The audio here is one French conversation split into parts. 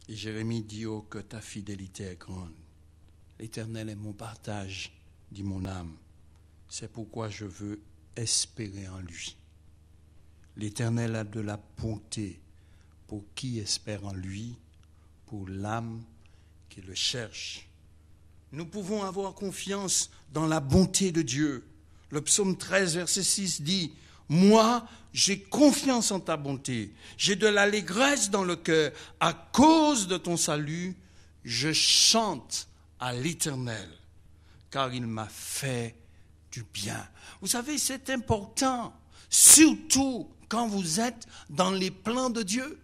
Et Jérémie dit, oh, que ta fidélité est grande. L'Éternel est mon partage, dit mon âme. C'est pourquoi je veux espérer en lui. L'Éternel a de la bonté pour qui espère en lui, pour l'âme qui le cherche. Nous pouvons avoir confiance dans la bonté de Dieu. Le psaume 13, verset 6 dit, « Moi, j'ai confiance en ta bonté, j'ai de l'allégresse dans le cœur. À cause de ton salut, je chante à l'Éternel, car il m'a fait du bien. » Vous savez, c'est important, surtout quand vous êtes dans les plans de Dieu.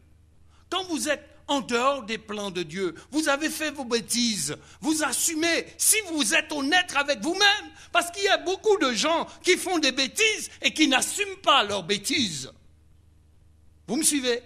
Quand vous êtes en dehors des plans de Dieu, vous avez fait vos bêtises, vous assumez, si vous êtes honnête avec vous-même, parce qu'il y a beaucoup de gens qui font des bêtises et qui n'assument pas leurs bêtises. Vous me suivez?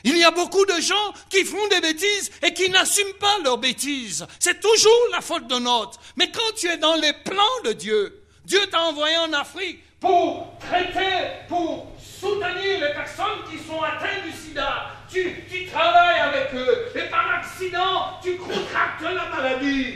Il y a beaucoup de gens qui font des bêtises et qui n'assument pas leurs bêtises. C'est toujours la faute d'un autre. Mais quand tu es dans les plans de Dieu, Dieu t'a envoyé en Afrique pour traiter, pour soutenir les personnes qui sont atteintes du sida. Tu travailles avec eux et par accident, tu contractes la maladie.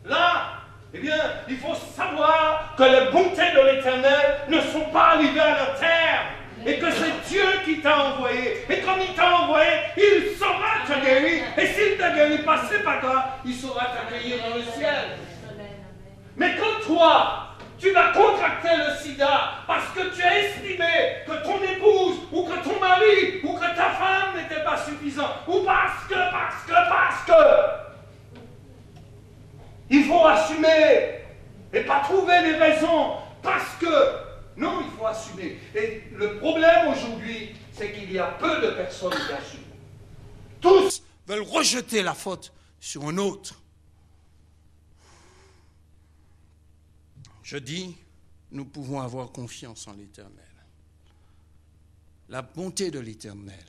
Là, eh bien, il faut savoir que les bontés de l'Éternel ne sont pas arrivées à leur terme. Et que c'est Dieu qui t'a envoyé. Et comme il t'a envoyé, il saura te guérir. Et s'il ne te guérit pas, c'est pas grave, il saura t'accueillir dans le ciel. Mais quand toi, tu vas contracter le sida parce que tu as estimé que ton épouse ou que ton mari ou que ta femme n'était pas suffisant, ou parce que, il faut assumer et pas trouver des raisons parce que. Non, il faut assumer. Et le problème aujourd'hui, c'est qu'il y a peu de personnes qui assument. Tous veulent rejeter la faute sur un autre. Je dis, nous pouvons avoir confiance en l'Éternel. La bonté de l'Éternel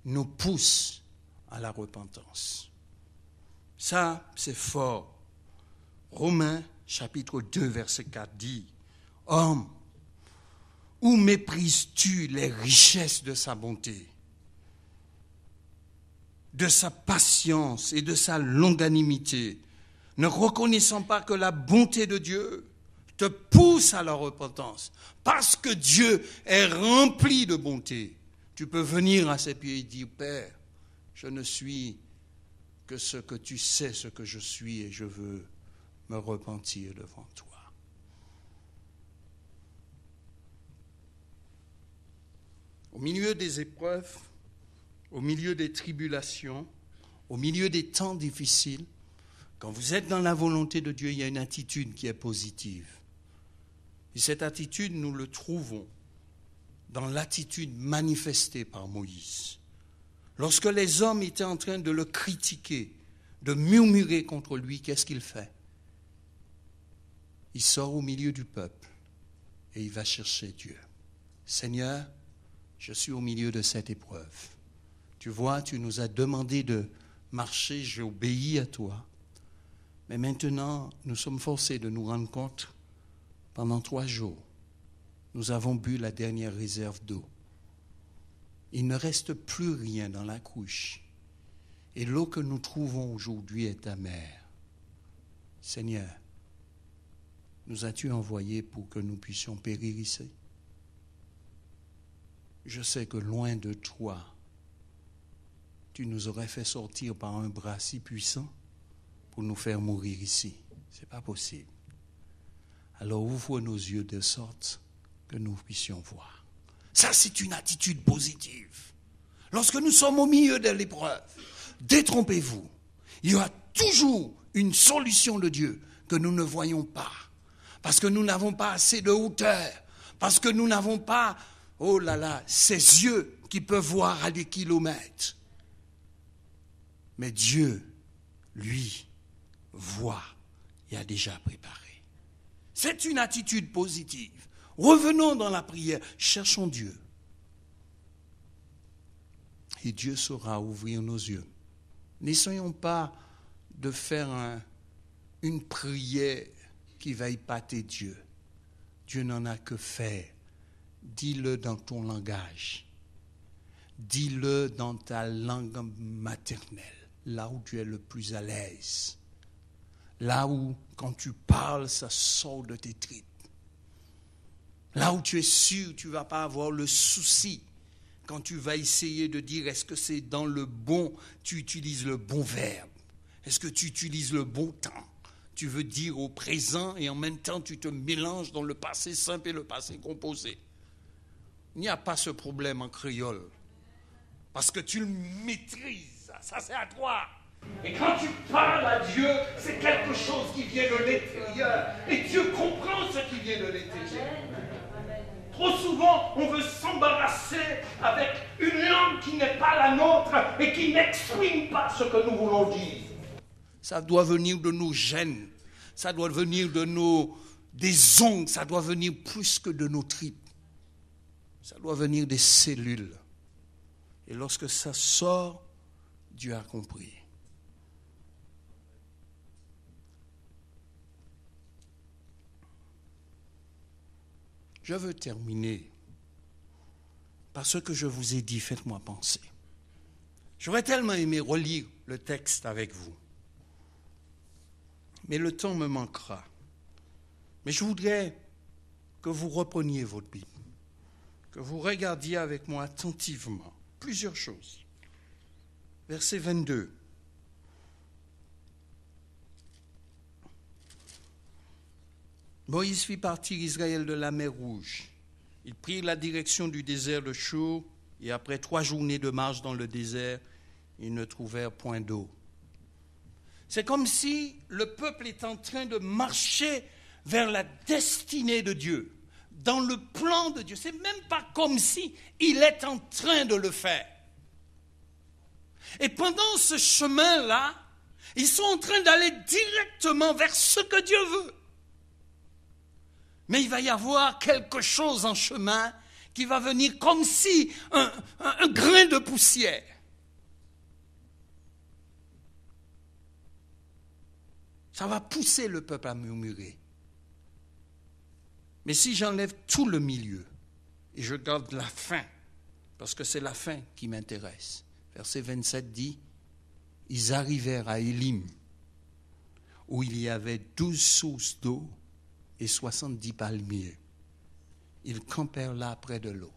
nous pousse à la repentance. Ça, c'est fort. Romains, chapitre 2, verset 4 dit, « Homme, où méprises-tu les richesses de sa bonté, de sa patience et de sa longanimité, ne reconnaissant pas que la bonté de Dieu te pousse à la repentance, parce que Dieu est rempli de bonté. Tu peux venir à ses pieds et dire, « Père, je ne suis que ce que tu sais, ce que je suis, et je veux me repentir devant toi. » Au milieu des épreuves, au milieu des tribulations, au milieu des temps difficiles, quand vous êtes dans la volonté de Dieu, il y a une attitude qui est positive. Et cette attitude, nous le trouvons dans l'attitude manifestée par Moïse. Lorsque les hommes étaient en train de le critiquer, de murmurer contre lui, qu'est-ce qu'il fait? Il sort au milieu du peuple et il va chercher Dieu. Seigneur, je suis au milieu de cette épreuve. Tu vois, tu nous as demandé de marcher, j'ai obéi à toi. Mais maintenant, nous sommes forcés de nous rendre compte, pendant 3 jours, nous avons bu la dernière réserve d'eau. Il ne reste plus rien dans la cruche. Et l'eau que nous trouvons aujourd'hui est amère. Seigneur, nous as-tu envoyés pour que nous puissions périr ici? Je sais que loin de toi, tu nous aurais fait sortir par un bras si puissant pour nous faire mourir ici. Ce n'est pas possible. Alors ouvre nos yeux de sorte que nous puissions voir. Ça, c'est une attitude positive. Lorsque nous sommes au milieu de l'épreuve, détrompez-vous. Il y aura toujours une solution de Dieu que nous ne voyons pas. Parce que nous n'avons pas assez de hauteur. Parce que nous n'avons pas, oh là là, ces yeux qui peuvent voir à des kilomètres. Mais Dieu, lui, voit et a déjà préparé. C'est une attitude positive. Revenons dans la prière, cherchons Dieu. Et Dieu saura ouvrir nos yeux. N'essayons pas de faire une prière qui va épater Dieu. Dieu n'en a que faire. Dis-le dans ton langage. dis-le dans ta langue maternelle, là où tu es le plus à l'aise. Là où, quand tu parles, ça sort de tes tripes. Là où tu es sûr, tu ne vas pas avoir le souci. Quand tu vas essayer de dire, est-ce que c'est dans le bon, tu utilises le bon verbe? Est-ce que tu utilises le bon temps? Tu veux dire au présent et en même temps, tu te mélanges dans le passé simple et le passé composé. Il n'y a pas ce problème en créole. Parce que tu le maîtrises. Ça, c'est à toi. Et quand tu parles à Dieu, c'est quelque chose qui vient de l'intérieur. Et Dieu comprend ce qui vient de l'intérieur. Trop souvent, on veut s'embarrasser avec une langue qui n'est pas la nôtre et qui n'exprime pas ce que nous voulons dire. Ça doit venir de nos gènes. Ça doit venir des ongles. Ça doit venir plus que de nos tripes. Ça doit venir des cellules. Et lorsque ça sort, Dieu a compris. Je veux terminer par ce que je vous ai dit, faites-moi penser. J'aurais tellement aimé relire le texte avec vous. Mais le temps me manquera. Mais je voudrais que vous repreniez votre Bible, que vous regardiez avec moi attentivement plusieurs choses. Verset 22. Moïse fit partir Israël de la mer Rouge. Ils prirent la direction du désert de Chour, et après 3 journées de marche dans le désert, ils ne trouvèrent point d'eau. C'est comme si le peuple est en train de marcher vers la destinée de Dieu, dans le plan de Dieu. C'est même pas comme si il est en train de le faire. Et pendant ce chemin-là, ils sont en train d'aller directement vers ce que Dieu veut. Mais il va y avoir quelque chose en chemin qui va venir comme si un grain de poussière. Ça va pousser le peuple à murmurer. Mais si j'enlève tout le milieu et je garde la fin, parce que c'est la fin qui m'intéresse. Verset 27 dit, ils arrivèrent à Élim, où il y avait 12 sources d'eau et 70 palmiers. Ils campèrent là près de l'eau.